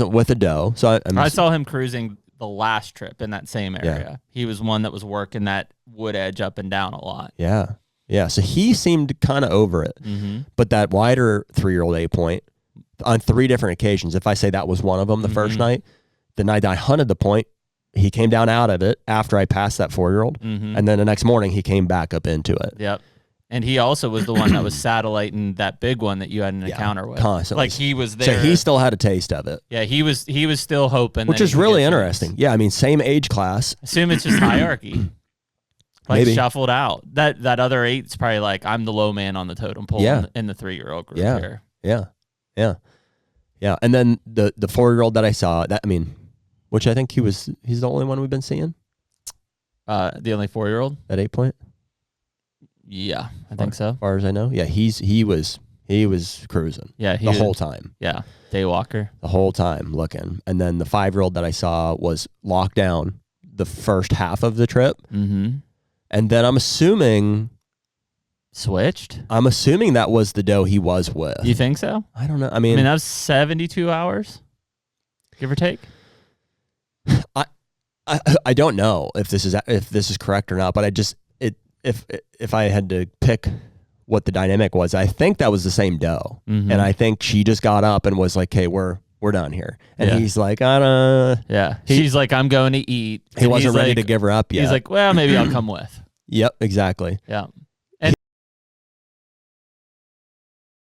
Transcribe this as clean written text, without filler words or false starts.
wasn't with a doe. So I saw him cruising the last trip in that same area. He was one that was working that wood edge up and down a lot. Yeah. Yeah. So he seemed kind of over it. But that wider 3-year-old 8-point on 3 different occasions, if I say that was one of them, the first night, the night I hunted the point, he came down out of it after I passed that 4-year-old. And then the next morning he came back up into it. Yep. And he also was the one that was satelliting that big one that you had an encounter with. Constantly. Like he was there. So he still had a taste of it. Yeah, he was still hoping. Which is really interesting. Yeah, I mean, same age class. Assume it's just hierarchy. Like Maybe. shuffled out. That other 8's probably like, I'm the low man on the totem pole in the 3-year-old group here. Yeah. And then the 4-year-old that I saw, which I think he's the only one we've been seeing. The only 4-year-old? At 8-point? Yeah, I think so. As far as I know. Yeah, he was cruising. Yeah, the whole time. Yeah, daywalker. The whole time looking. And then the 5-year-old that I saw was locked down the first half of the trip. And then I'm assuming that was the doe he was with. You think so? I don't know. I mean that was 72 hours, give or take. I don't know if this is correct or not, but if I had to pick what the dynamic was, I think that was the same doe, and I think she just got up and was like, "Hey, we're done here," and he's like, "I don't." Yeah, she's like, "I'm going to eat." He wasn't ready to give her up yet. He's like, "Well, maybe I'll come with." Yep, exactly. Yeah.